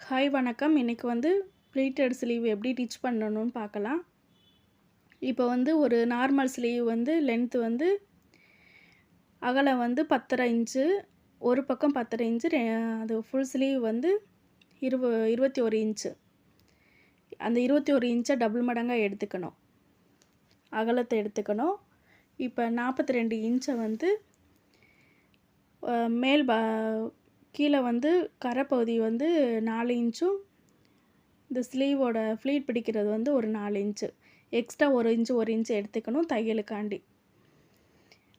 Hi வணக்கம். இன்றைக்கி வந்து ப்ளீட்டட் ஸ்லீவ் எப்படி டிச் பண்ணணும்னு பார்க்கலாம். இப்போ வந்து ஒரு நார்மல் ஸ்லீவ் வந்து லென்த்து வந்து அகலம் வந்து 10.5 இன்ச்சு, ஒரு பக்கம் 10.5 இன்ச்சு, அது ஃபுல் ஸ்லீவ் வந்து 21 இன்ச்சு. அந்த 21 இன்ச்சை டபுள் மடங்காக எடுத்துக்கணும், அகலத்தை எடுத்துக்கணும். இப்போ 42 இன்ச்சை வந்து மேல் கீழே வந்து கரைப்பகுதி வந்து 4 இன்ச்சும், இந்த ஸ்லீவோட ஃப்ளீட் பிடிக்கிறது வந்து ஒரு 4 இன்ச்சு எக்ஸ்ட்ரா, 1 இன்ச்சு எடுத்துக்கணும் தையலுக்காண்டி.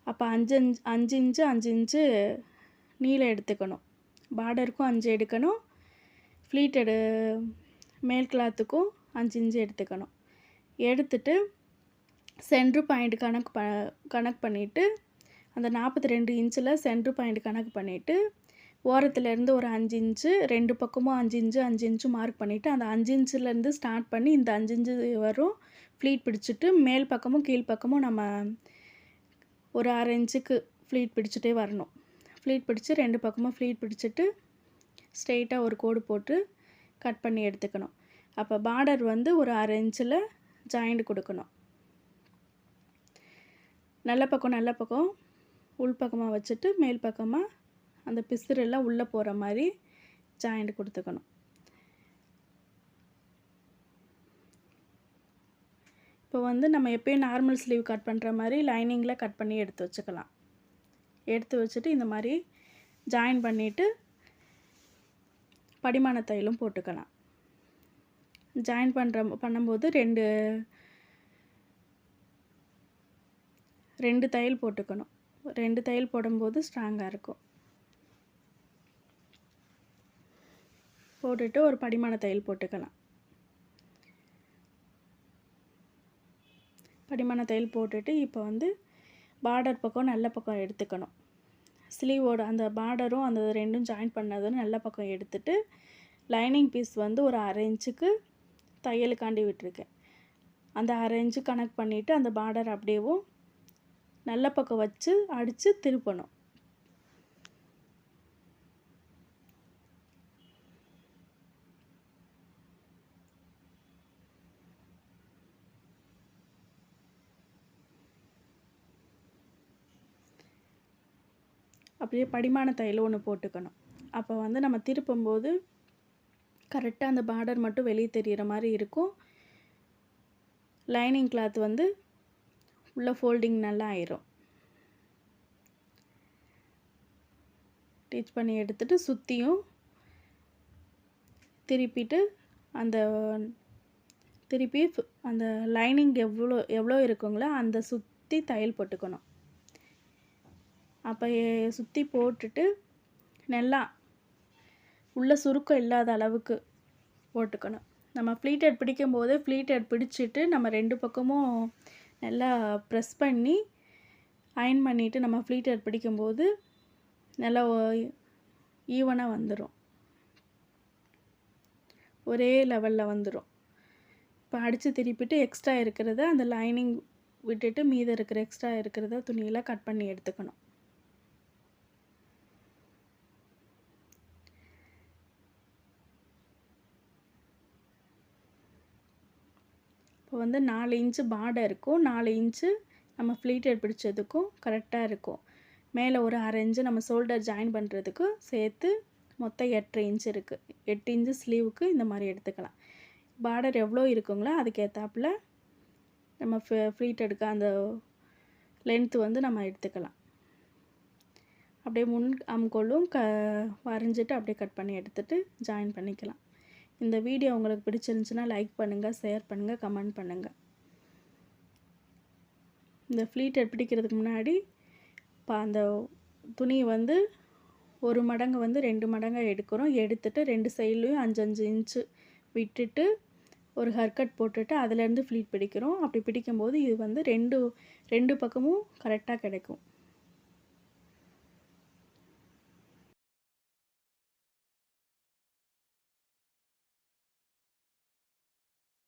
அப்போ 5 இன்ச்சு நீளம் எடுத்துக்கணும். பார்டருக்கும் 5 எடுக்கணும், ஃப்ளீட்டடு மேல் கிளாத்துக்கும் 5 இன்ச்சு எடுத்துக்கணும். எடுத்துட்டு சென்ட்ரு பாயிண்ட் கணக்கு பண்ணிவிட்டு, அந்த 42 இன்ச்சில் சென்ட்ரு பாயிண்ட் கணக்கு பண்ணிவிட்டு, ஓரத்துலேருந்து ஒரு 5 இன்ச்சு, 2 பக்கமும் 5 இன்ச்சு மார்க் பண்ணிவிட்டு, அந்த 5 இன்ச்சுலேருந்து ஸ்டார்ட் பண்ணி இந்த 5 இன்ச்சு வரும் ஃப்ளீட் பிடிச்சிட்டு, மேல் பக்கமும் கீழ் பக்கமும் நம்ம ஒரு 1/2 இன்ச்சுக்கு ஃப்ளீட் பிடிச்சிட்டே வரணும். ஃப்ளீட் பிடிச்சி 2 பக்கமும் ஃப்ளீட் பிடிச்சிட்டு ஸ்ட்ரெயிட்டாக ஒரு கோடு போட்டு கட் பண்ணி எடுத்துக்கணும். அப்போ பார்டர் வந்து ஒரு 1/2 இன்ச்சில் ஜாயிண்ட் கொடுக்கணும். நல்ல பக்கம் உள் பக்கமாக வச்சுட்டு, மேல் பக்கமாக அந்த பிசுறெல்லாம் உள்ளே போகிற மாதிரி ஜாயிண்ட் கொடுத்துக்கணும். இப்போ வந்து நம்ம எப்போயும் நார்மல் ஸ்லீவ் கட் பண்ணுற மாதிரி லைனிங்கில் கட் பண்ணி எடுத்து வச்சுக்கலாம். எடுத்து வச்சுட்டு இந்த மாதிரி ஜாயின் பண்ணிவிட்டு படிமான தையலும் போட்டுக்கலாம். ஜாயின் பண்ணும்போது ரெண்டு தையல் போட்டுக்கணும். 2 தையல் போடும்போது ஸ்ட்ராங்காக இருக்கும். போட்டுட்டு ஒரு படிமான தையல் போட்டுக்கலாம். படிமான தையல் போட்டுட்டு இப்போ வந்து பார்டர் பக்கம் நல்ல பக்கம் எடுத்துக்கணும். ஸ்லீவோட அந்த பார்டரும் அந்த ரெண்டும் ஜாயின் பண்ணதுன்னு நல்ல பக்கம் எடுத்துட்டு, லைனிங் பீஸ் வந்து ஒரு 1/2 இன்ச்சுக்கு தையலுக்காண்டி விட்டுருக்கேன். அந்த 1/2 இன்ச்சு கனெக்ட் பண்ணிவிட்டு, அந்த பார்டர் அப்படியேவும் நல்ல பக்கம் வச்சு அடித்து திருப்பணும். அப்படியே படிமான தையல் ஒன்று போட்டுக்கணும். அப்போ வந்து நம்ம திருப்பும்போது கரெக்டாக அந்த பார்டர் மட்டும் வெளியே தெரிகிற மாதிரி இருக்கும். லைனிங் கிளாத் வந்து உள்ள ஃபோல்டிங் நல்லா ஆயிரும். ஸ்டிச் பண்ணி எடுத்துட்டு சுற்றியும் திருப்பி அந்த லைனிங் எவ்வளோ இருக்குங்களோ அந்த சுற்றி தையல் போட்டுக்கணும். அப்போ சுற்றி போட்டுட்டு நல்லா உள்ள சுருக்கம் இல்லாத அளவுக்கு போட்டுக்கணும். நம்ம ப்ளீட்டட் பிடிக்கும்போது ப்ளீட்டட் பிடிச்சிட்டு நம்ம 2 பக்கமும் நல்லா ப்ரெஸ் பண்ணி அயன் பண்ணிவிட்டு நம்ம ப்ளீட்டட் பிடிக்கும்போது நல்லா ஈவனாக வந்துடும், ஒரே லெவலில் வந்துடும். இப்போ அடித்து திருப்பிட்டு எக்ஸ்ட்ரா இருக்கிறத அந்த லைனிங் விட்டுட்டு மீதம் இருக்கிற எக்ஸ்ட்ரா இருக்கிறத துணியில் கட் பண்ணி எடுத்துக்கணும். இப்போ வந்து 4 இன்ச்சு பார்டர் இருக்கும், 4 இன்ச்சு நம்ம ப்ளீட்டட் பிடிச்சதுக்கும் கரெக்டாக இருக்கும். மேலே ஒரு 1/2 இன்ச்சு நம்ம ஷோல்டர் ஜாயின் பண்ணுறதுக்கு சேர்த்து மொத்தம் 8.5 இன்ச்சு இருக்குது. 8 இன்ச்சு ஸ்லீவுக்கு இந்த மாதிரி எடுத்துக்கலாம். பார்டர் எவ்வளோ இருக்குங்களோ அதுக்கேற்றாப்புல நம்ம ப்ளீட்டடுக்கு அந்த லென்த்து வந்து நம்ம எடுத்துக்கலாம். அப்படியே முன் அம்கோலும் வரைஞ்சிட்டு அப்படியே கட் பண்ணி எடுத்துகிட்டு ஜாயின் பண்ணிக்கலாம். இந்த வீடியோ உங்களுக்கு பிடிச்சிருந்துச்சுன்னா லைக் பண்ணுங்கள், ஷேர் பண்ணுங்கள், கமெண்ட் பண்ணுங்கள். இந்த ப்ளீட்டட் பிடிக்கிறதுக்கு முன்னாடி அந்த துணி வந்து 1 மடங்கு வந்து 2 மடங்காக எடுக்கிறோம். எடுத்துகிட்டு 2 சைட்லேயும் 5 இன்ச்சு விட்டுட்டு ஒரு ஹர்கட் போட்டுட்டு அதுலேருந்து ப்ளீட் பிடிக்கிறோம். அப்படி பிடிக்கும்போது இது வந்து ரெண்டு பக்கமும் கரெக்டாக கிடைக்கும்.